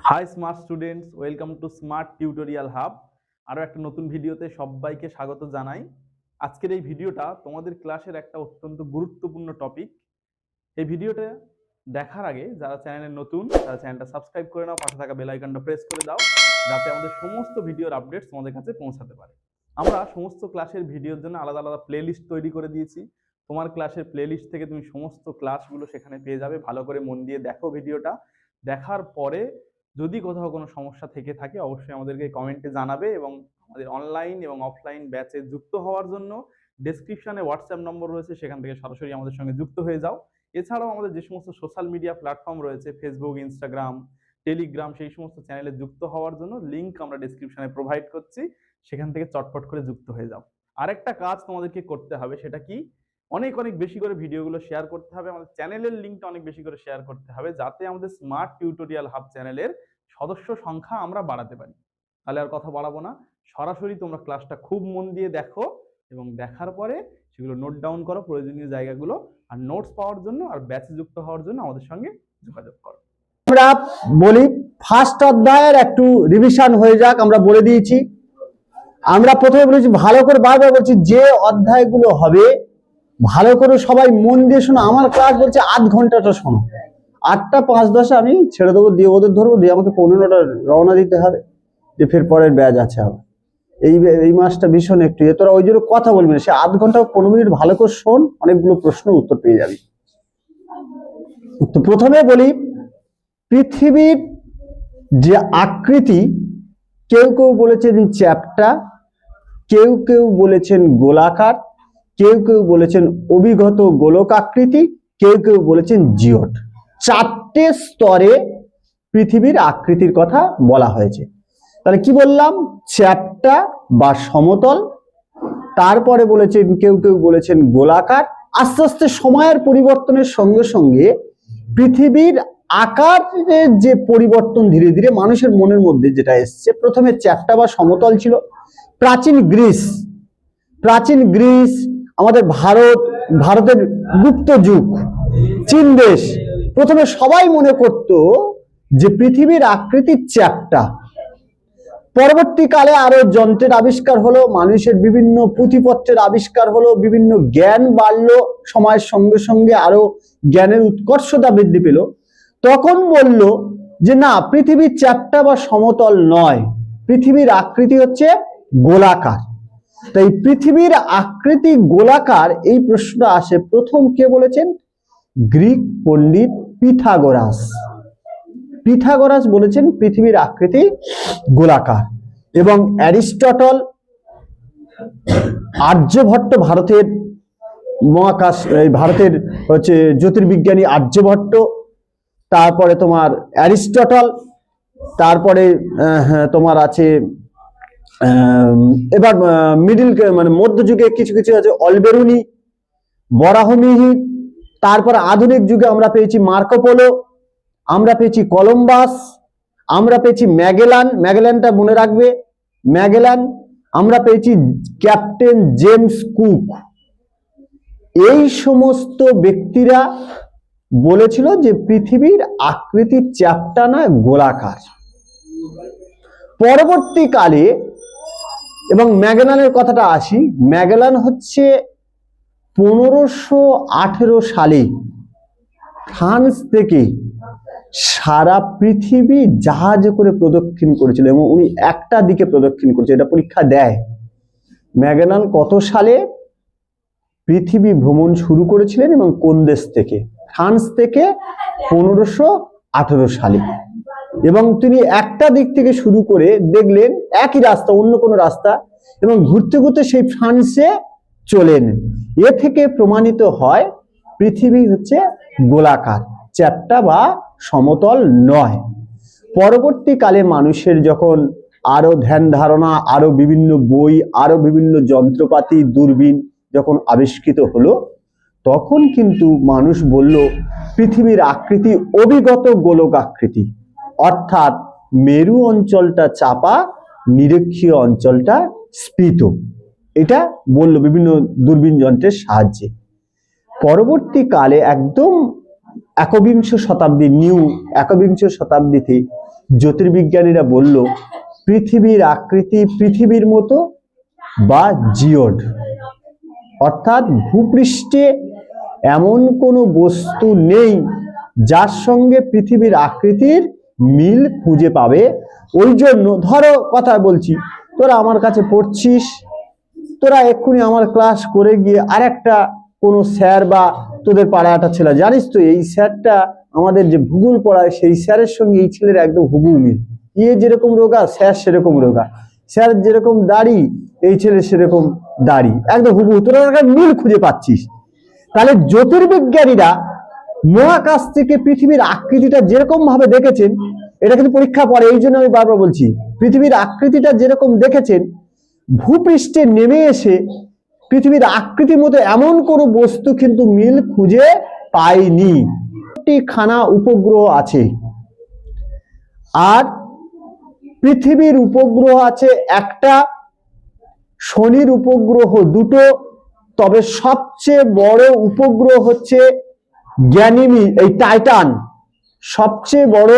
High smart students, welcome to smart tutorial hub. আরও একটা নতুন ভিডিওতে সবাইকে স্বাগত জানাই। আজকের এই ভিডিওটা তোমাদের ক্লাসের একটা অত্যন্ত গুরুত্বপূর্ণ টপিক। এই ভিডিওটা দেখার আগে যারা চ্যানেলে নতুন তারা চ্যানেলটা সাবস্ক্রাইব করে নাও, পাশে থাকা বেল আইকনটা প্রেস করে দাও যাতে আমাদের সমস্ত ভিডিওর আপডেটস তোমাদের কাছে পৌঁছাতে পারে। আমরা সমস্ত ক্লাসের ভিডিওর জন্য আলাদা আলাদা প্লেলিস্ট তৈরি করে দিয়েছি। তোমার ক্লাসের প্লেলিস্ট থেকে তুমি সমস্ত ক্লাসগুলো সেখানে পেয়ে যাবে। ভালো করে মন দিয়ে দেখো ভিডিওটা। দেখার পরে যদি কোথাও কোনো সমস্যা থেকে থাকে অবশ্যই আমাদেরকে কমেন্টে জানাবে, এবং আমাদের অনলাইন এবং অফলাইন ব্যাচে যুক্ত হওয়ার জন্য ডেসক্রিপশনে হোয়াটসঅ্যাপ নম্বর রয়েছে, সেখান থেকে সরাসরি আমাদের সঙ্গে যুক্ত হয়ে যাও। এছাড়াও আমাদের যে সমস্ত সোশ্যাল মিডিয়া প্ল্যাটফর্ম রয়েছে, ফেসবুক, ইনস্টাগ্রাম, টেলিগ্রাম, সেই সমস্ত চ্যানেলে যুক্ত হওয়ার জন্য লিঙ্ক আমরা ডেসক্রিপশনে প্রোভাইড করছি, সেখান থেকে চটপট করে যুক্ত হয়ে যাও। আরেকটা কাজ তোমাদেরকে করতে হবে, সেটা কি, অনেক অনেক বেশি করে ভিডিওগুলো শেয়ার করতে হবে। আমাদের চ্যানেলের লিঙ্কটা অনেক বেশি করে শেয়ার করতে হবে যাতে আমাদের স্মার্ট টিউটোরিয়াল হাব চ্যানেলের সদস্য সংখ্যা আমরা বাড়াতে পারি। তাহলে আর কথা বাড়াবো না, সরাসরি তোমরা ক্লাসটা খুব মন দিয়ে দেখো এবং দেখার পরে সেগুলো নোট ডাউন করো প্রয়োজনীয় জায়গাগুলো, আর নোটস পাওয়ার জন্য আর ব্যাচে যুক্ত হওয়ার জন্য আমাদের সঙ্গে যোগাযোগ করো। আমরা বলি ফার্স্ট অধ্যায়ের একটু রিভিশন হয়ে যাক। আমরা বলে দিয়েছি, আমরা প্রথমে বলেছি ভালো করে বারবার বলছি যে অধ্যায়গুলো হবে ভালো করে সবাই মন দিয়ে শোনো। আমার ক্লাস বলছে আধ ঘন্টাটা শোনো, 8টা 5-10 আমি ছেড়ে দেবো, দিয়ে ওদের ধরবো, দিয়ে আমাকে 15টা রওনা দিতে হবে, যে ফের পরের ব্যাচ আছে আবার। এই মাসটা ভীষণ একটু তোরা ওই জন্য কথা বলবি না, সে আধ ঘন্টা 15 মিনিট ভালো করে শোন, অনেকগুলো প্রশ্ন উত্তর পেয়ে যাবি। তো প্রথমে বলি পৃথিবীর যে আকৃতি, কেউ কেউ বলেছেন চ্যাপ্টা, কেউ কেউ বলেছেন গোলাকার, কেউ কেউ বলেছেন অভিগত গোলকাকৃতি, কেউ কেউ বলেছেন জিওট। 4টে স্তরে পৃথিবীর আকৃতির কথা বলা হয়েছে। তাহলে কি বললাম? চ্যাপ্টা বা সমতল, তারপরে বলেছেন কেউ কেউ বলেছেন গোলাকার। আস্তে আস্তে সময়ের পরিবর্তনের সঙ্গে সঙ্গে পৃথিবীর আকারের যে পরিবর্তন ধীরে ধীরে মানুষের মনের মধ্যে যেটা এসছে, প্রথমে চ্যাপ্টা বা সমতল ছিল। প্রাচীন গ্রিস, আমাদের ভারতের গুপ্ত যুগ, চীন দেশ, প্রথমে সবাই মনে করত যে পৃথিবীর আকৃতি চ্যাপ্টা। পরবর্তীকালে আরো যন্ত্রের আবিষ্কার হলো, মানুষের বিভিন্ন পুঁথিপত্রের আবিষ্কার হলো, বিভিন্ন জ্ঞান বাড়লো, সময়ের সঙ্গে সঙ্গে আরো জ্ঞানের উৎকর্ষতা বৃদ্ধি পেল। তখন বলল যে না, পৃথিবীর চ্যাপ্টা বা সমতল নয়, পৃথিবীর আকৃতি হচ্ছে গোলাকার। তাই পৃথিবীর আকৃতি গোলাকার, এই প্রশ্নটা আসে প্রথম কে বলেছেন? গ্রিক পণ্ডিত পিথাগোরাস বলেছেন পৃথিবীর আকৃতি গোলাকার। এবং অ্যারিস্টটল, আর্যভট্ট, ভারতের হচ্ছে জ্যোতির্বিজ্ঞানী আর্যভট্ট, তারপরে তোমার অ্যারিস্টটল, তারপরে তোমার আছে এবার মিডিল মানে মধ্যযুগে কিছু কিছু আছে, অলবেরুনি, বরাহমিহি। তারপর আধুনিক যুগে আমরা পেয়েছি মার্কো পোলো, আমরা পেয়েছি কলম্বাস, আমরা পেয়েছি ম্যাগেলানটা মনে রাখবে, ম্যাগেলান, আমরা পেয়েছি ক্যাপ্টেন জেমস কুক। এই সমস্ত ব্যক্তিরা বলেছিল যে পৃথিবীর আকৃতি চ্যাপ্টা না, গোলাকার। পরবর্তীকালে, এবং ম্যাগেলানের কথাটা আসি, ম্যাগেলান হচ্ছে 1518 সালে ফ্রান্স থেকে সারা পৃথিবী জাহাজে করে প্রদক্ষিণ করেছিল, এবং উনি একটা দিকে প্রদক্ষিণ করেছে, এটা পরীক্ষা দেয়। ম্যাগেলান কত সালে পৃথিবী ভ্রমণ শুরু করেছিলেন এবং কোন দেশ থেকে? ফ্রান্স থেকে 1518 সালে। এবং তিনি একটা দিক থেকে শুরু করে দেখলেন একই রাস্তা, অন্য কোনো রাস্তা, এবং ঘুরতে ঘুরতে সেই ফ্রান্সে চলেন। এ থেকে প্রমাণিত হয় পৃথিবী হচ্ছে গোলাকার, চ্যাপ্টা বা সমতল নয়। পরবর্তীকালে মানুষের যখন আরো ধ্যান ধারণা, আরো বিভিন্ন বই, আরো বিভিন্ন যন্ত্রপাতি, দূরবীন যখন আবিষ্কৃত হলো, তখন কিন্তু মানুষ বলল পৃথিবীর আকৃতি অভিগত গোলক আকৃতি, অর্থাৎ মেরু অঞ্চলটা চাপা, নিরক্ষীয় অঞ্চলটা স্ফীত। এটা বলল বিভিন্ন দূরবীন যন্ত্রের সাহায্যে। পরবর্তীকালে একদম একবিংশ শতাব্দীতে জ্যোতির্বিজ্ঞানীরা বলল পৃথিবীর আকৃতি পৃথিবীর মতো বা জিওড, অর্থাৎ ভূপৃষ্ঠে এমন কোনো বস্তু নেই যার সঙ্গে পৃথিবীর আকৃতির মিল খুঁজে পাবে। ওই জন্য ধরো কথা বলছি, তোরা আমার কাছে পড়ছিস, তোরা এক্ষুনি আমার ক্লাস করে গিয়ে আরেকটা কোনো স্যার বা তোদের পাড়াটা ছেলে, জানিস তো এই স্যারটা আমাদের যে ভূগোল পড়ায় সেই স্যারের সঙ্গে এই ছেলের একদম হুবহু মিল, যেরকম রোগা স্যার সেরকম রোগা, স্যার যেরকম দাড়ি এই ছেলে সেরকম দাড়ি, একদম হুবহু, তোরা মিল খুঁজে পাচ্ছিস। তাহলে জ্যোতির্বিজ্ঞানীরা মহাকাশ থেকে পৃথিবীর আকৃতিটা যেরকম ভাবে দেখেছেন, এটা কিন্তু পরীক্ষা পড়ে, এই জন্য আমি বারবার বলছি, পৃথিবীর আকৃতিটা যেরকম দেখেছেন ভূপৃষ্ঠে নেমে এসে পৃথিবীর আকৃতির মতো এমন কোনো বস্তু কিন্তু মিল খুঁজে পায়নি। খানা উপগ্রহ আছে, আর পৃথিবীর উপগ্রহ আছে একটা, শনির উপগ্রহ দুটো, তবে সবচেয়ে বড় উপগ্রহ হচ্ছে গ্যানিমিড, এই টাইটান, সবচেয়ে বড়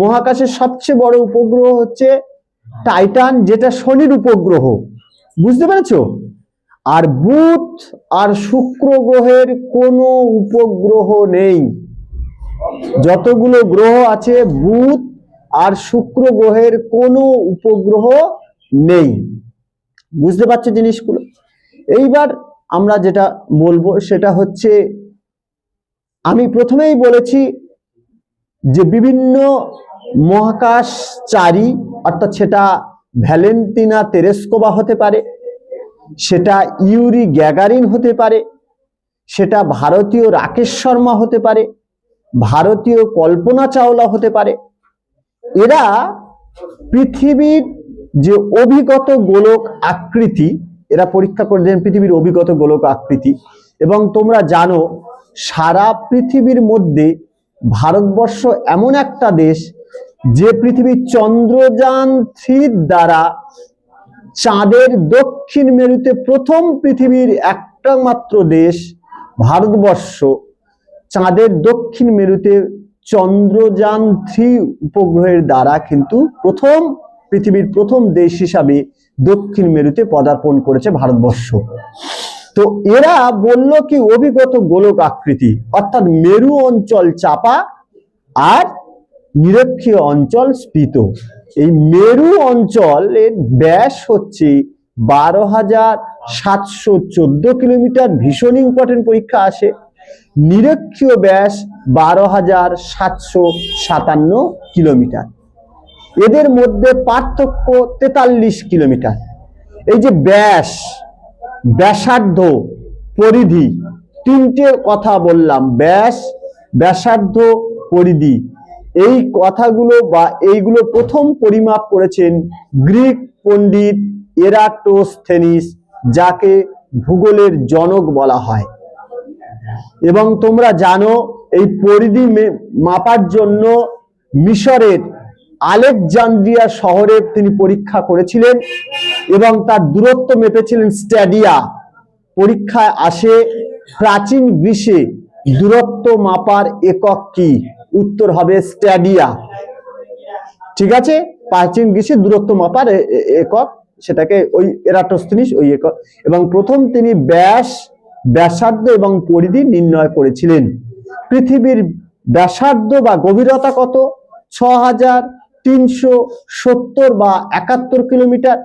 মহাকাশের সবচেয়ে বড় উপগ্রহ হচ্ছে টাইটান, যেটা শনির উপগ্রহ, বুঝতে পেরেছো? আর বুধ আর শুক্র গ্রহের কোনো উপগ্রহ নেই। যতগুলো গ্রহ আছে বুধ আর শুক্র গ্রহের কোনো উপগ্রহ নেই। বুঝতে পারছো জিনিসগুলো? এইবার আমরা যেটা বলবো সেটা হচ্ছে, আমি প্রথমেই বলেছি যে বিভিন্ন মহাকাশচারী, অর্থাৎ সেটা ভ্যালেন্টিনা তেরেস্কোভা হতে পারে, সেটা ইউরি গ্যাগারিন হতে পারে, সেটা ভারতীয় রাকেশ শর্মা হতে পারে, ভারতীয় কল্পনা চাওলা হতে পারে, এরা পৃথিবীর যে অভিগত গোলক আকৃতি এরা পরীক্ষা করে দেন, পৃথিবীর অভিগত গোলক আকৃতি। এবং তোমরা জানো সারা পৃথিবীর মধ্যে ভারতবর্ষ এমন একটা দেশ যে পৃথিবীর চন্দ্রযান-3 দ্বারা চাঁদের দক্ষিণ মেরুতে প্রথম পৃথিবীর একটা মাত্র দেশ ভারতবর্ষ চাঁদের দক্ষিণ মেরুতে চন্দ্রযান-3 উপগ্রহের দ্বারা কিন্তু পৃথিবীর প্রথম দেশ হিসাবে দক্ষিণ মেরুতে পদার্পণ করেছে ভারতবর্ষ। তো এরা বলল কি অভিগত গোলক আকৃতি, অর্থাৎ মেরু অঞ্চল চাপা আর নিরক্ষীয় অঞ্চল স্ফীত। এই মেরু অঞ্চলের ব্যাস হচ্ছে 12,714 কিলোমিটার, ভীষণ ইম্পর্টেন্ট, পরীক্ষা আসে। নিরক্ষীয় ব্যাস 12,757 কিলোমিটার, এদের মধ্যে পার্থক্য 43 কিলোমিটার। এই যে ব্যাস, ব্যাসার্ধ, পরিধি, তিনটে কথা বললাম, ব্যাস, ব্যাসার্ধ, পরিধি, এই কথাগুলো বা এইগুলো প্রথম পরিমাপ করেছেন গ্রিক পণ্ডিত এরাটোস্থেনিস, যাকে ভূগোলের জনক বলা হয়। এবং তোমরা জানো এই পরিধি মাপার জন্য মিশরের আলেকজান্দ্রিয়া শহরে তিনি পরীক্ষা করেছিলেন এবং তার দূরত্ব মেপেছিলেন স্ট্যাডিয়া। পরীক্ষায় আসে প্রাচীন গ্রীসে দূরত্ব মাপার একক কি? উত্তর হবে স্ট্যাডিয়া। ঠিক আছে, প্রাচীন গ্রীসে দূরত্ব মাপার একক, সেটাকে ওই এরাটোস্থেনিস ওই একক। এবং প্রথম তিনি ব্যাস, ব্যাসার্ধ এবং পরিধি নির্ণয় করেছিলেন। পৃথিবীর ব্যাসার্ধ বা গভীরতা কত? 6,370 বা 71 কিলোমিটার।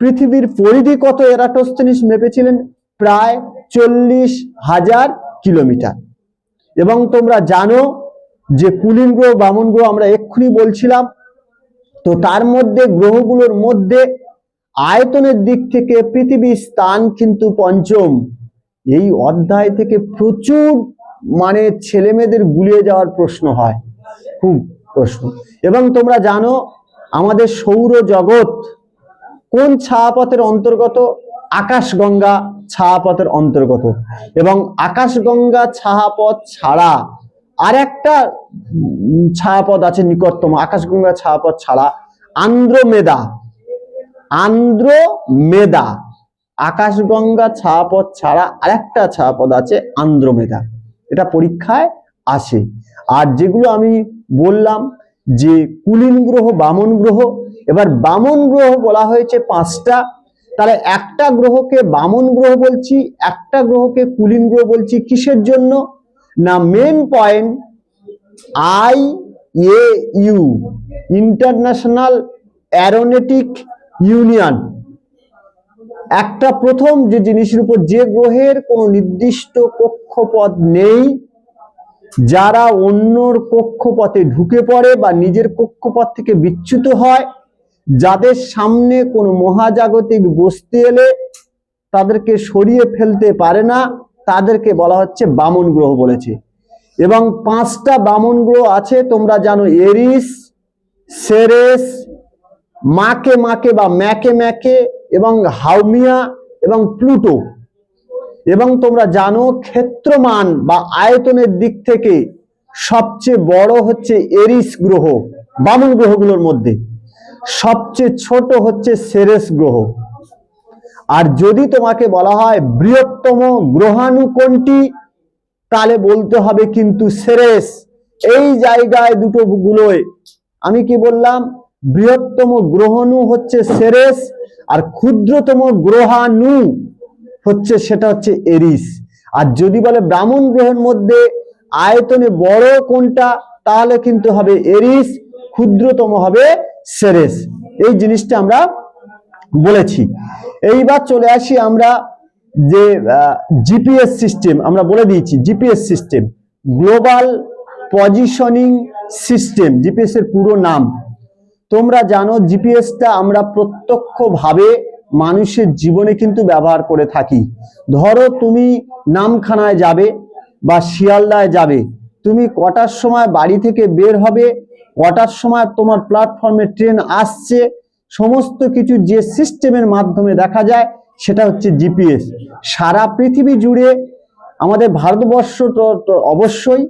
পৃথিবীর পরিধি কত এরাটোস্থেনিস মেপেছিলেন? প্রায় 40,000 কিলোমিটার। এবং তোমরা জানো যে কুলীন গ্রহ, বামন গ্রহ আমরা এক্ষুনি বলছিলাম, তো তার মধ্যে গ্রহগুলোর মধ্যে আয়তনের দিক থেকে পৃথিবীর স্থান কিন্তু পঞ্চম। এই অধ্যায় থেকে প্রচুর ছেলে মেয়েদের গুলিয়ে যাওয়ার প্রশ্ন হয়, খুব প্রশ্ন। এবং তোমরা জানো আমাদের সৌরজগৎ কোন ছায়াপথের অন্তর্গত? আকাশগঙ্গা ছায়াপথের অন্তর্গত। এবং আকাশগঙ্গা ছায়াপথ ছাড়া আর একটা ছায়াপথ আছে নিকটতম, আকাশগঙ্গা ছায়াপথ ছাড়া আন্দ্রোমেদা, আন্দ্রোমেদা, আকাশগঙ্গা ছায়াপথ ছাড়া আরেকটা ছায়াপথ আছে আন্দ্রোমেদা। এটা পরীক্ষায় আসে। আর যেগুলো আমি বললাম যে কুলীন গ্রহ, বামন গ্রহ। এবার বামন গ্রহ বলা হয়েছে 5টা, তাহলে একটা গ্রহকে বামন গ্রহ বলছি, একটা গ্রহকে কুলীন গ্রহ বলছি। কিসের জন্য? না, main point IAU, international aeronautic union, একটা প্রথম যে জিনিসের উপর, যে গ্রহের কোনো নির্দিষ্ট কক্ষপথ নেই, যারা অন্যর কক্ষপথে ঢুকে পড়ে বা নিজের কক্ষপথ থেকে বিচ্যুত হয়, যাদের সামনে কোনো মহাজাগতিক বস্তু এলে তাদেরকে সরিয়ে ফেলতে পারে না, তাদেরকে বলা হচ্ছে বামন গ্রহ বলেছে। এবং 5টা বামন গ্রহ আছে, তোমরা জানো, এরিস, সেরেস, মাকে মাকে বা ম্যাকে ম্যাকে, এবং হাউমিয়া এবং প্লুটো। এবং তোমরা জানো ক্ষেত্রমান বা আয়তনের দিক থেকে সবচেয়ে বড় হচ্ছে এরিস গ্রহ, বামন গ্রহগুলোর মধ্যে। সবচেয়ে ছোট হচ্ছে সেরেস গ্রহ। আর যদি তোমাকে বলা হয় বৃহত্তম গ্রহাণু কোনটি, তাহলে বলতে হবে কিন্তু সেরেস। এই জায়গায় দুটো গুলোয় আমি কি বললাম? বৃহত্তম গ্রহাণু হচ্ছে সেরেস, আর ক্ষুদ্রতম গ্রহাণু হচ্ছে সেটা হচ্ছে এরিস। আর যদি বলে ব্রাহ্মণ গ্রহের মধ্যে আয়তনে বড় কোনটা, তাহলে কিন্তু হবে এরিস, ক্ষুদ্রতম হবে সেরেস। এই জিনিসটা আমরা বলেছি। এইবার চলে আসি আমরা যে জিপিএস সিস্টেম, আমরা বলে দিয়েছি GPS system, global positioning system, GPS এর পুরো নাম। তোমরা জানো জিপিএসটা আমরা প্রত্যক্ষভাবে মানুষের জীবনে কিন্তু ব্যবহার করে থাকি। ধরো তুমি নামখানায় যাবে বা শিয়ালদায় যাবে, তুমি কটার সময় বাড়ি থেকে বের হবে, কটার সময় তোমার প্ল্যাটফর্মে ট্রেন আসছে, সমস্ত কিছু যে সিস্টেমের মাধ্যমে দেখা যায় সেটা হচ্ছে জিপিএস। সারা পৃথিবী জুড়ে, আমাদের ভারতবর্ষ তো অবশ্যই,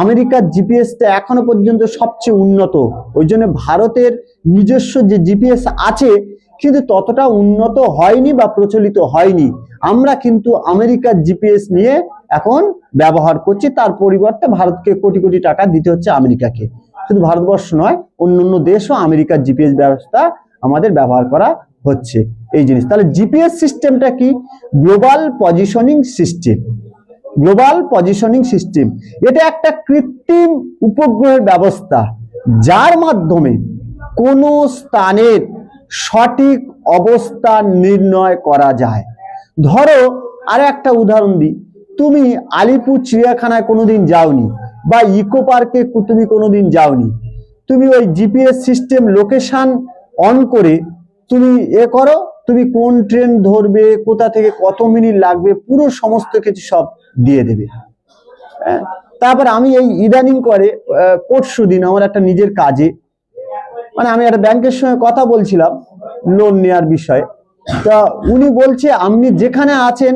আমেরিকার জিপিএসটা এখনো পর্যন্ত সবচেয়ে উন্নত। ওই জন্য ভারতের নিজস্ব যে জিপিএস আছে কিন্তু ততটা উন্নত হয়নি বা প্রচলিত হয়নি। আমরা কিন্তু আমেরিকার জিপিএস নিয়ে এখন ব্যবহার করছি, তার পরিবর্তে ভারতকে কোটি কোটি টাকা দিতে হচ্ছে আমেরিকাকে। শুধু ভারতবর্ষ নয়, অন্যান্য দেশও আমেরিকার জিপিএস ব্যবস্থা আমাদের ব্যবহার করা হচ্ছে এই জিনিস। তাহলে জিপিএস সিস্টেমটা কি? Global positioning system. Global positioning system এটা একটা কৃত্রিম উপগ্রহের ব্যবস্থা, যার মাধ্যমে কোন স্থানের সঠিক অবস্থান নির্ণয় করা যায়। ধরো আর একটা উদাহরণ দিই, তুমি আলিপুর চিড়িয়াখানায় কোনোদিন যাওনি বা ইকো পার্কে তুমি কোনোদিন যাওনি, তুমি ওই জিপিএস সিস্টেম লোকেশন অন করে তুমি করো, তুমি কোন ট্রেন ধরবে, কোথা থেকে কত মিনিট লাগবে, পুরো সমস্ত কিছু সব দিয়ে দেবে। তারপর আমি এই ইদানিং করে পরশু দিন আমার একটা নিজের কাজে, মানে আমি একটা ব্যাংকের সঙ্গে কথা বলছিলাম লোন নেওয়ার বিষয়ে, তা উনি বলছে আপনি যেখানে আছেন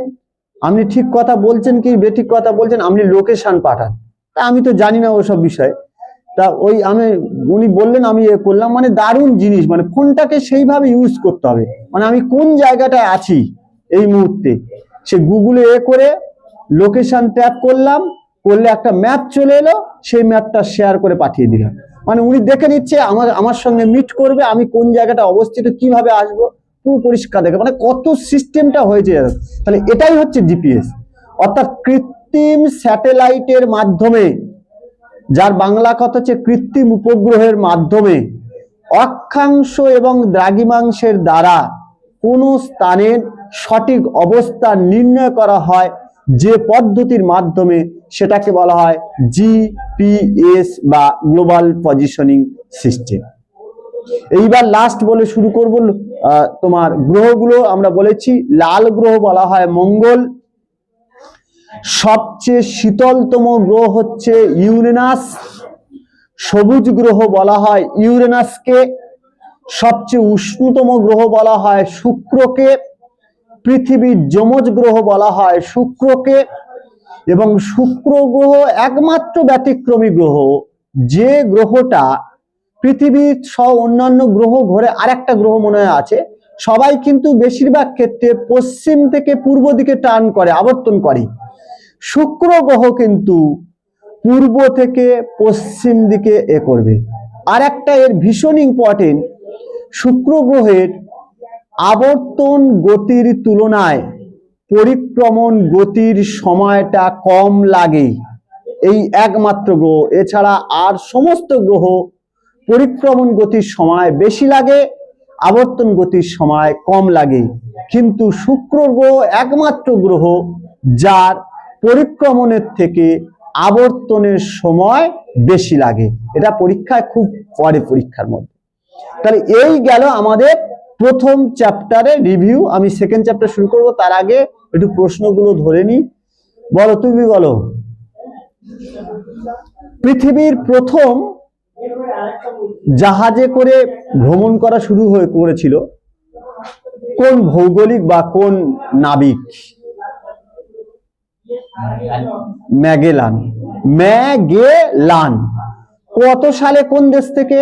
আপনি ঠিক কথা বলছেন কি বেঠিক কথা বলছেন, আপনি লোকেশন পাঠান। তা আমি তো জানি না ওসব বিষয়ে, তা ওই উনি বললেন, আমি করলাম। মানে দারুণ জিনিস, মানে ফোনটাকে সেইভাবে ইউজ করতে হবে। মানে আমি কোন জায়গাটায় আছি এই মুহূর্তে, সে গুগলে করে লোকেশন ট্যাপ করলাম, করলে একটা ম্যাপ চলে এলো, সেই ম্যাপটা শেয়ার করে পাঠিয়ে দিলাম। মানে উনি দেখে নিচ্ছে আমার সঙ্গে মিট করবে, আমি কোন জায়গাটা অবস্থিত, কিভাবে আসবো, পুরো পরিষ্কার দেখে। মানে কত সিস্টেমটা হয়েছে। তাহলে এটাই হচ্ছে জিপিএস, অর্থাৎ কৃত্রিম স্যাটেলাইটের মাধ্যমে, যার বাংলা কথা হচ্ছে কৃত্রিম উপগ্রহের মাধ্যমে, অক্ষাংশ এবং দ্রাঘিমাংশের দ্বারা কোন স্থানের সঠিক অবস্থান নির্ণয় করা হয় যে পদ্ধতির মাধ্যমে, সেটাকে বলা হয় জিপিএস বা গ্লোবাল পজিশনিং সিস্টেম। এইবার লাস্ট বলে শুরু করব তোমার গ্রহগুলো। আমরা বলেছি লাল গ্রহ বলা হয় মঙ্গল, সবচেয়ে শীতলতম গ্রহ হচ্ছে ইউরেনাস, সবুজ গ্রহ বলা হয় ইউরেনাসকে, সবচেয়ে উষ্ণতম গ্রহ বলা হয় শুক্রকে, পৃথিবীর যমজ গ্রহ বলা হয় শুক্রকে, এবং শুক্র গ্রহ একমাত্র ব্যতিক্রমী গ্রহ, যে গ্রহটা পৃথিবীর সব অন্যান্য গ্রহ ঘুরে আরেকটা গ্রহ মনে হয় আছে, সবাই কিন্তু বেশিরভাগ ক্ষেত্রে পশ্চিম থেকে পূর্ব দিকে টার্ন করে, আবর্তন করে। শুক্র গ্রহ কিন্তু পূর্ব থেকে পশ্চিম দিকে করবে। আর একটা এর ভীষণ ইম্পর্টেন্ট, শুক্র গ্রহের আবর্তন গতির তুলনায় পরিক্রমণ গতির সময়টা কম লাগে। এই একমাত্র গ্রহ, এছাড়া আর সমস্ত গ্রহ পরিক্রমণ গতির সময় বেশি লাগে, আবর্তন গতির সময় কম লাগে, কিন্তু শুক্র গ্রহ একমাত্র গ্রহ যার পরিক্রমণের থেকে আবর্তনের সময় বেশি লাগে। এটা পরীক্ষায় খুব পড়ে, পরীক্ষার মধ্যে। তাহলে এই গেল আমাদের প্রথম চ্যাপ্টারে রিভিউ। আমি সেকেন্ড চ্যাপ্টার শুরু করব, তার আগে একটু প্রশ্নগুলো ধরে নি। বলো, তুমি বলো, পৃথিবীর প্রথম জাহাজে করে ভ্রমণ করা শুরু করেছিল কোন ভৌগোলিক বা কোন নাবিক? ম্যাগেলান। ম্যাগেলান কত সালে, কোন দেশ থেকে?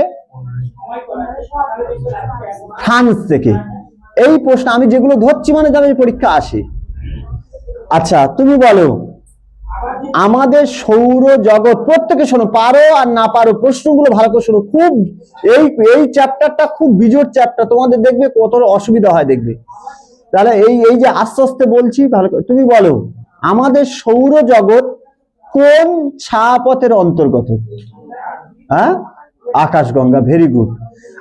ফ্রান্স থেকে। এই প্রশ্ন আমি যেগুলো ধরছি মানে যাদের পরীক্ষা আসে। আচ্ছা, তুমি বলো, আমাদের সৌর জগৎ, প্রত্যেকে শোনো, পারো আর না পারো প্রশ্নগুলো ভালো করে শোনো। খুব এই চ্যাপ্টারটা খুব বিজোড় চ্যাপ্টার, তোমাদের দেখবে কত অসুবিধা হয় দেখবে। তাহলে এই যে আস্তে আস্তে বলছি, ভালো করে তুমি বলো, আমাদের সৌর জগৎ কোন ছায়াপথের অন্তর্গত? হ্যাঁ, আকাশগঙ্গা। Very good.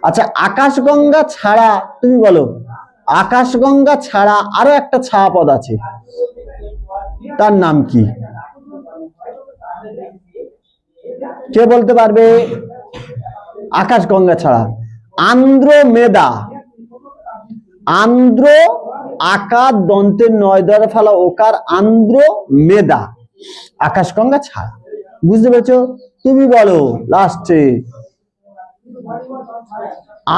আচ্ছা, আকাশগঙ্গা ছাড়া তুমি বলো, আকাশগঙ্গা ছাড়া আরো একটা ছায়াপথ আছে, তার নাম কি? কে বলতে পারবে? আকাশগঙ্গা ছাড়া আন্দ্রোমেদা। আন্দ্র, আকার দন্তের নয় দ্বারা ফেলা ওকার, আন্দ্রোমেদা আকাশগঙ্গা ছাড়া। বুঝতে পেরেছো? তুমি বলো লাস্টে,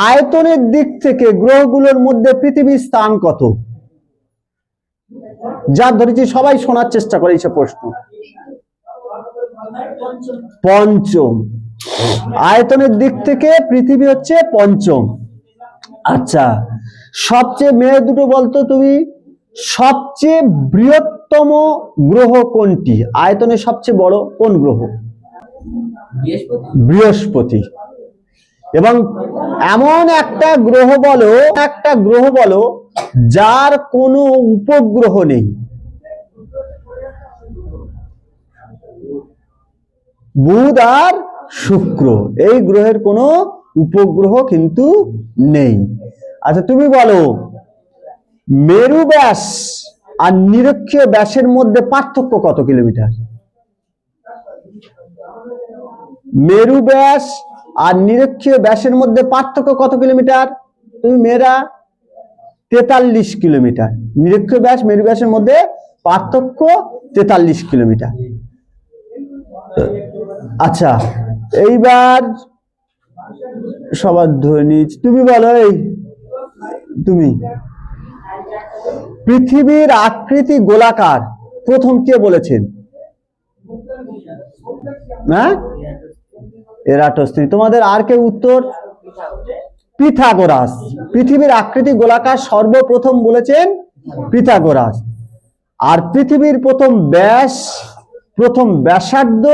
আয়তনের দিক থেকে গ্রহগুলোর মধ্যে পৃথিবীর স্থান কত? যা ধরেছি সবাই শোনার চেষ্টা করে এইসব প্রশ্ন। পঞ্চম। আয়তনের দিক থেকে পৃথিবী হচ্ছে পঞ্চম। আচ্ছা, সবচেয়ে মেয়ে দুটো বলতো তুমি, সবচেয়ে বৃহত্তম গ্রহ কোনটি? আয়তনে সবচেয়ে বড় কোন গ্রহ? বৃহস্পতি। এবং এমন একটা গ্রহ বলো যার কোনো উপগ্রহ নেই। বুধ আর শুক্র, এই গ্রহের কোনো উপগ্রহ কিন্তু নেই। আচ্ছা, তুমি বলো, মেরু ব্যাস আর নিরক্ষীয় ব্যাসের মধ্যে পার্থক্য কত কিলোমিটার? মেরু ব্যাস আর নিরক্ষীয় ব্যাসের মধ্যে পার্থক্য কত কিলোমিটার? তুমি মেয়েরা 43 কিলোমিটার। নিরক্ষীয় ব্যাস মেরু ব্যাসের মধ্যে পার্থক্য 43 কিলোমিটার। আচ্ছা, এইবার সবার ধরে নিচ্ছি, তুমি বলো, তুমি, পৃথিবীর আকৃতি গোলাকার প্রথম কে বলেছেন? হ্যাঁ, এরাটোস্থেনিস। তোমাদের আর কেউ উত্তর? পিথাগোরাস। পৃথিবীর আকৃতি গোলাকার সর্বপ্রথম বলেছেন পিথাগোরাস। আর পৃথিবীর প্রথম ব্যাস, প্রথম ব্যাসার্ধ,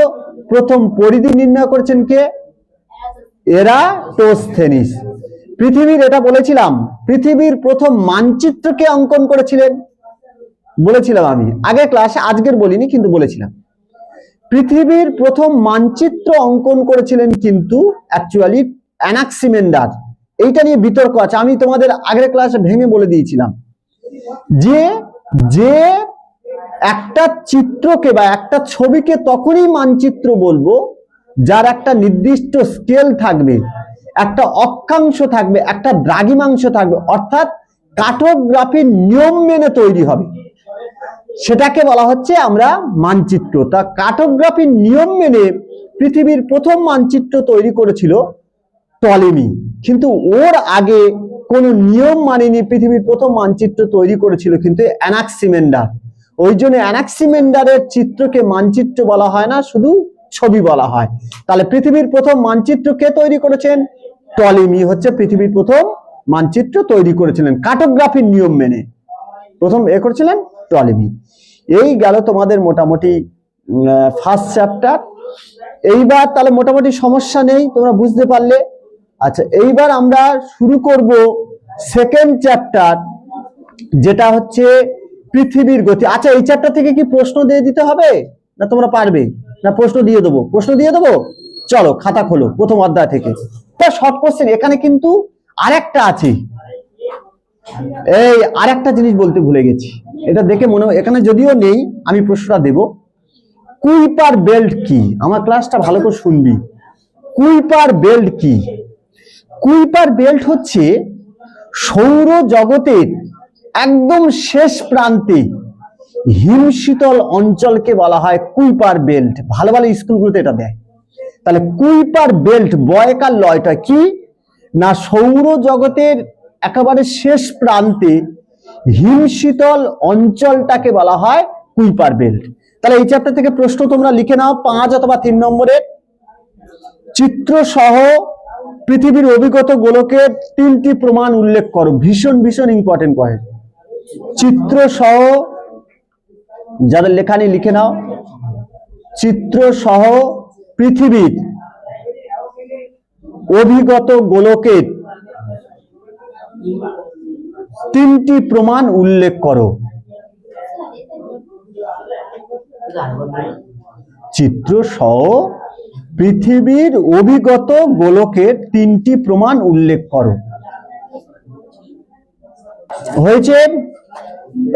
প্রথম পরিধি নির্ণয় করেছেন কে? এরাটোস্থেনিস। পৃথিবীর, এটা বলেছিলাম, পৃথিবীর প্রথম মানচিত্রকে অঙ্কন করেছিলেন, বলেছিলাম আমি আগের ক্লাসে, আজকের বলিনি কিন্তু বলেছিলাম। পৃথিবীর প্রথম মানচিত্র অঙ্কন করেছিলেন কিন্তু অ্যাকচুয়ালি অ্যানাক্সিমেন্ডার। এইটা নিয়ে বিতর্ক আছে, আমি তোমাদের আগের ক্লাসে ভেঙে বলে দিয়েছিলাম যে একটা চিত্রকে বা একটা ছবিকে তখনই মানচিত্র বলবো যার একটা নির্দিষ্ট স্কেল থাকবে, একটা অক্ষাংশ থাকবে, একটা দ্রাঘিমাংশ থাকবে, অর্থাৎ কার্টোগ্রাফির নিয়ম মেনে তৈরি হবে, সেটাকে বলা হচ্ছে আমরা মানচিত্র। তা কার্টোগ্রাফির নিয়ম মেনে পৃথিবীর প্রথম মানচিত্র তৈরি করেছিল টলেমি, কিন্তু ওর আগে কোন নিয়ম মানেনি পৃথিবীর প্রথম মানচিত্র তৈরি করেছিল কিন্তু অ্যানাক্সিমেন্ডার। ওই জন্য অ্যানাক্সিমেন্ডারের চিত্রকে মানচিত্র বলা হয় না, শুধু ছবি বলা হয়। তাহলে পৃথিবীর প্রথম মানচিত্র কে তৈরি করেছেন? টলেমি হচ্ছে পৃথিবীর প্রথম মানচিত্র তৈরি করেছিলেন কার্টোগ্রাফির নিয়ম মেনে, প্রথম করেছিলেন টলেমি। এই গেল তোমাদের মোটামুটি ফার্স্ট চ্যাপ্টার। এইবার তাহলে মোটামুটি সমস্যা নেই, তোমরা বুঝতে পারলে। আচ্ছা, এইবার আমরা শুরু করব সেকেন্ড চ্যাপ্টার, যেটা হচ্ছে পৃথিবীর গতি। আচ্ছা, এই চ্যাপ্টার থেকে কি প্রশ্ন দিয়ে দিতে হবে, না তোমরা পারবে? না প্রশ্ন দিয়ে দেবো? প্রশ্ন দিয়ে দেবো। চলো খাতা খোলো প্রথম অধ্যায় থেকে। শর্ট কোশ্চেন এখানে কিন্তু আরেকটা আছে। এই আরেকটা জিনিস বলতে ভুলে গেছি, এটা দেখে মনে হয় এখানে যদিও নেই, আমি প্রশ্নটা দেব। কুইপার বেল্ট কি? আমার ক্লাসটা ভালো করে শুনবি। কুইপার বেল্ট কি? কুইপার বেল্ট হচ্ছে সৌর জগতের একদম শেষ প্রান্তে হিমশীতল অঞ্চলকে বলা হয় কুইপার বেল্ট। ভালো ভালো স্কুলগুলোতে এটা দেয়। তাহলে কুইপার বেল্ট বয়কার লয়টা কি না, সৌর জগতের একেবারে শেষ প্রান্তে হিমশীতল অঞ্চলটাকে বলা হয় কুইপার বেল্ট। তাহলে এই চ্যাপ্টার থেকে প্রশ্ন তোমরা লিখে নাও 5 অথবা 3 নম্বরের। চিত্র সহ পৃথিবীর অভিগত গোলকের 3টি প্রমাণ উল্লেখ করো। ভীষণ ভীষণ ইম্পর্টেন্ট পয়েন্ট। চিত্র সহ, যাদের লেখা নেই লিখে নাও। চিত্র সহ পৃথিবীর অভিগত গোলকের 3টি প্রমাণ উল্লেখ করো। চিত্র সহ পৃথিবীর অভিগত গোলকের 3টি প্রমাণ উল্লেখ করো। হয়েছে।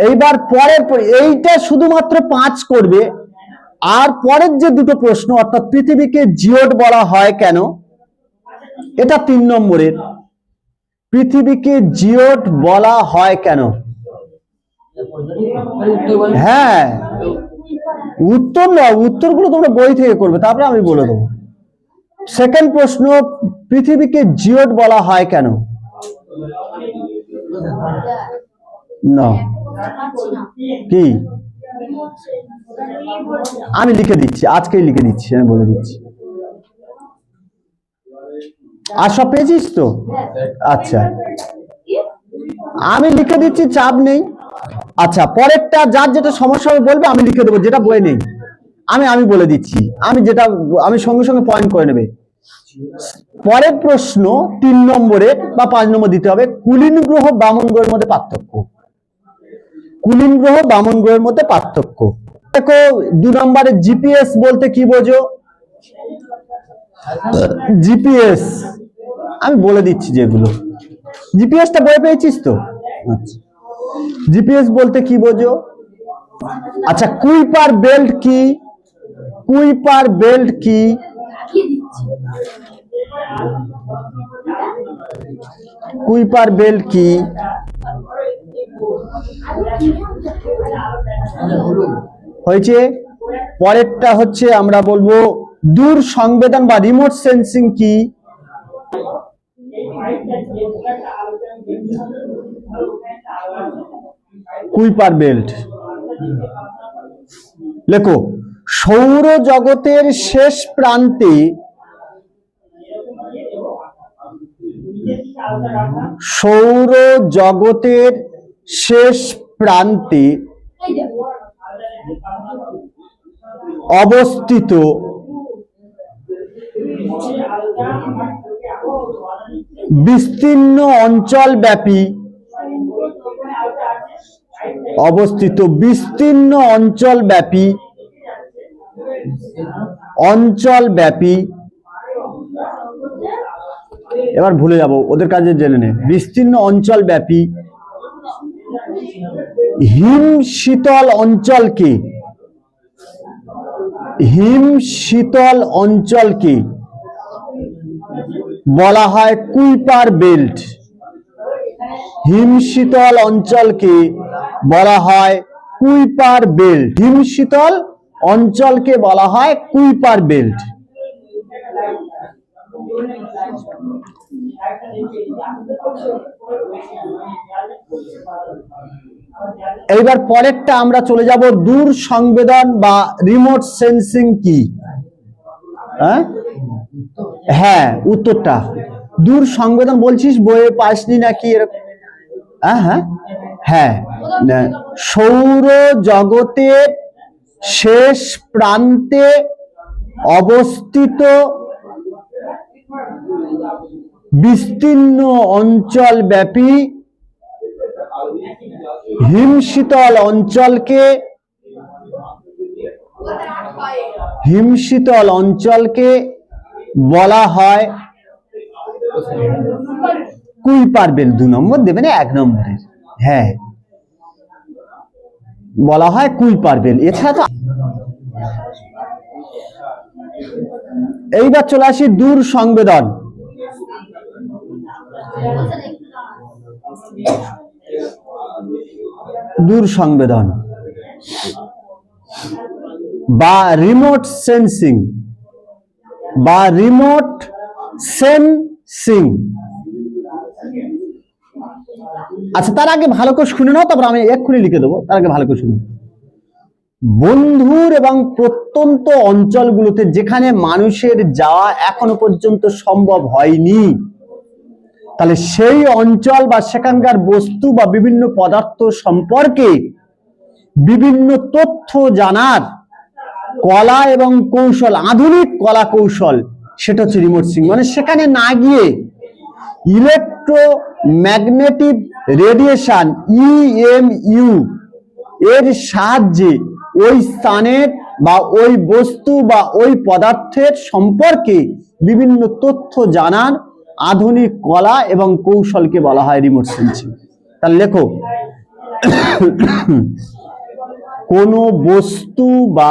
এইবার পরের, এইটা শুধুমাত্র 5 করবে। আর পরের যে দুটো প্রশ্ন, অর্থাৎ পৃথিবীকে জিওড বলা হয় কেন, এটা 3 নম্বরের। পৃথিবীকে জিওড বলা হয় কেন? হ্যাঁ, উত্তর না, উত্তরগুলো তোমরা বই থেকে করবে, তারপরে আমি বলে দেবো। সেকেন্ড প্রশ্ন, পৃথিবীকে জিওড বলা হয় কেন? না, কি? আমি লিখে দিচ্ছি, আজকেই লিখে দিচ্ছি, আমি বলে দিচ্ছি। আর সব পেয়েছিস তো? আচ্ছা, আমি লিখে দিচ্ছি, চাপ নেই। আচ্ছা, পরেরটা যার যেটা সমস্যা হবে বলবে, আমি লিখে দেবো, যেটা বই নেই আমি বলে দিচ্ছি। আমি সঙ্গে সঙ্গে পয়েন্ট করে নেবে। পরের প্রশ্ন 3 নম্বরে বা 5 নম্বর দিতে হবে। কুলীন গ্রহ বামন গ্রহের মধ্যে পার্থক্য। কুলীন গ্রহ বামন গ্রহের মধ্যে পার্থক্য। দেখো 2 নম্বরে জিপিএস বলতে কি বোঝো? জিপিএস আমি বলে দিচ্ছি যেগুলো। জিপিএসটা বই পেয়েছিস তো? আচ্ছা, জিপিএস বলতে কি বোঝো? আচ্ছা, কুইপার বেল্ট কি? কুইপার বেল্ট কি? কুইপার বেল্ট কি? হয়েছে। পরেরটা হচ্ছে আমরা বলবো দূর সংবেদন বা রিমোট সেন্সিং কি? Kuiper belt. লেখো, সৌর জগতের শেষ প্রান্তে সৌর জগতের শেষ প্রান্তে অবস্থিত বিস্তীর্ণ অঞ্চলব্যাপী অঞ্চলব্যাপী এবার ভুলে যাব, ওদের কাজে জেনে নে। বিস্তীর্ণ অঞ্চলব্যাপী হিম শীতল অঞ্চলকে বলা হয় কুইপার বেল্ট। হিমশীতল অঞ্চলকে বলা হয় কুইপার বেল্ট। হিমশীতল অঞ্চলকে বলা হয় কুইপার বেল্ট। এইবার পরেরটা আমরা চলে যাব, দূর সংবেদন বা রিমোট সেন্সিং কি? হ্যাঁ, উত্তরটা দূর সংবেদন বলছিস, বইয়ে পাসনি নাকি? হ্যাঁ, সৌর জগতের শেষ প্রান্তে অবস্থিত বিস্তীর্ণ অঞ্চল ব্যাপী হিমশীতল অঞ্চলকে বলা হয় কুইপার বেল্ট। 2 নম্বর দেবে না 1 নম্বরের, হ্যাঁ বলা হয় কুইপার বেল্ট। এছাড়া তো এইবার চলে আসি দূর সংবেদন। দূর সংবেদন বা রিমোট সেন্সিং আচ্ছা, তার আগে ভালো করে শুনে নাও, তারপর আমি এক্ষুনি লিখে দেবো। তার আগে ভালো করে শুনুন। বন্ধুর এবং প্রত্যন্ত অঞ্চলগুলোতে যেখানে মানুষের যাওয়া এখনো পর্যন্ত সম্ভব হয়নি, তাহলে সেই অঞ্চল বা সেখানকার বস্তু বা বিভিন্ন পদার্থ সম্পর্কে বিভিন্ন তথ্য জানার কলা এবং কৌশল, আধুনিক কলা কৌশল, সেটা হচ্ছে রিমোট সেন্সিং। মানে সেখানে না গিয়ে ইলেকট্রোম্যাগনেটিক রেডিয়েশন ইএমইউ এর সাহায্যে ওই স্থানের বা ওই বস্তু বা ওই পদার্থের সম্পর্কে বিভিন্ন তথ্য জানার আধুনিক কলা এবং কৌশলকে বলা হয় রিমোট সেন্সিং। তাহলে লেখো, কোনো বস্তু বা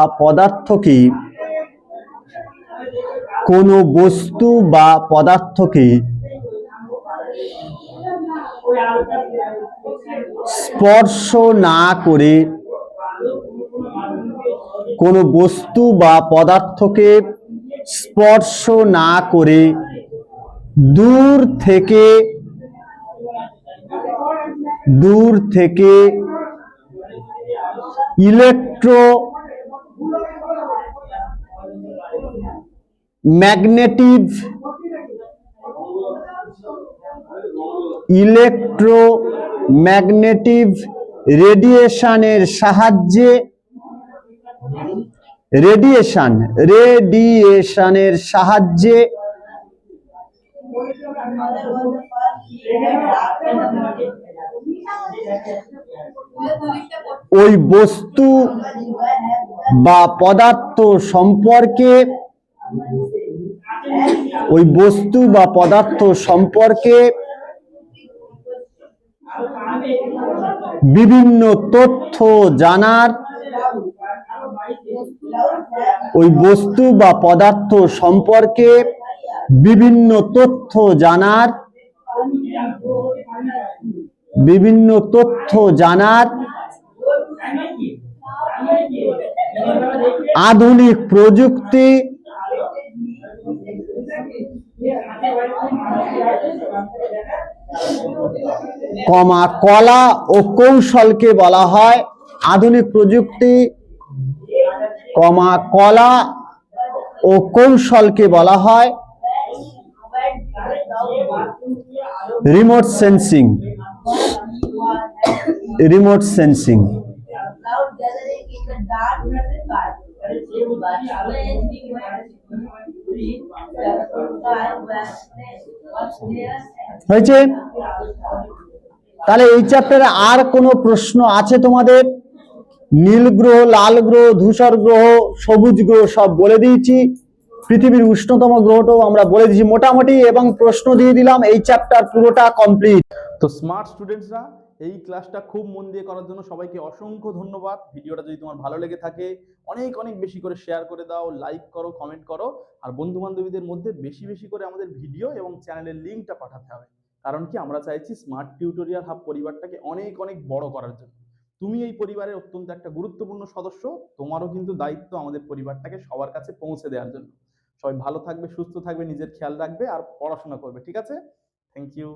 পদার্থকে স্পর্শ না করে, কোনো বস্তু বা পদার্থকে স্পর্শ না করে দূর থেকে ইলেকট্রোম্যাগনেটিক রেডিয়েশনের সাহায্যে ওই বস্তু বা পদার্থ সম্পর্কে বিভিন্ন তথ্য জানার আধুনিক প্রযুক্তি কলা ও কৌশলকে বলা হয় আধুনিক প্রযুক্তি, কলা ও কৌশলকে বলা হয় রিমোট সেন্সিং। হয়েছে? তাহলে এই চ্যাপ্টারে আর কোনো প্রশ্ন আছে তোমাদের? নীল গ্রহ, লাল গ্রহ, ধূসর গ্রহ, সবুজ গ্রহ সব বলে দিয়েছি। পৃথিবীর উষ্ণতম গ্রহটাও আমরা বলে দিয়েছি মোটামুটি, এবং প্রশ্ন দিয়ে দিলাম। এই চ্যাপ্টার পুরোটা কমপ্লিট। তো স্মার্ট স্টুডেন্টসরা, এই ক্লাসটা খুব মন দিয়ে করার জন্য সবাইকে অসংখ্য ধন্যবাদ। ভিডিওটা যদি তোমার ভালো লেগে থাকে অনেক অনেক বেশি করে শেয়ার করে দাও, লাইক করো, কমেন্ট করো, আর বন্ধু বান্ধবীদের মধ্যে বেশি বেশি করে আমাদের ভিডিও এবং চ্যানেলের লিঙ্কটা পাঠাতে হবে। কারণ কি, আমরা চাইছি স্মার্ট টিউটোরিয়াল হাব পরিবারটাকে অনেক অনেক বড় করার জন্য। তুমি এই পরিবারের অত্যন্ত একটা গুরুত্বপূর্ণ সদস্য। তোমারও কিন্তু দায়িত্ব আমাদের পরিবারটাকে সবার কাছে পৌঁছে দেওয়ার জন্য। সবাই ভালো থাকবে, সুস্থ থাকবে, নিজের খেয়াল রাখবে আর পড়াশোনা করবে, ঠিক আছে? Thank you.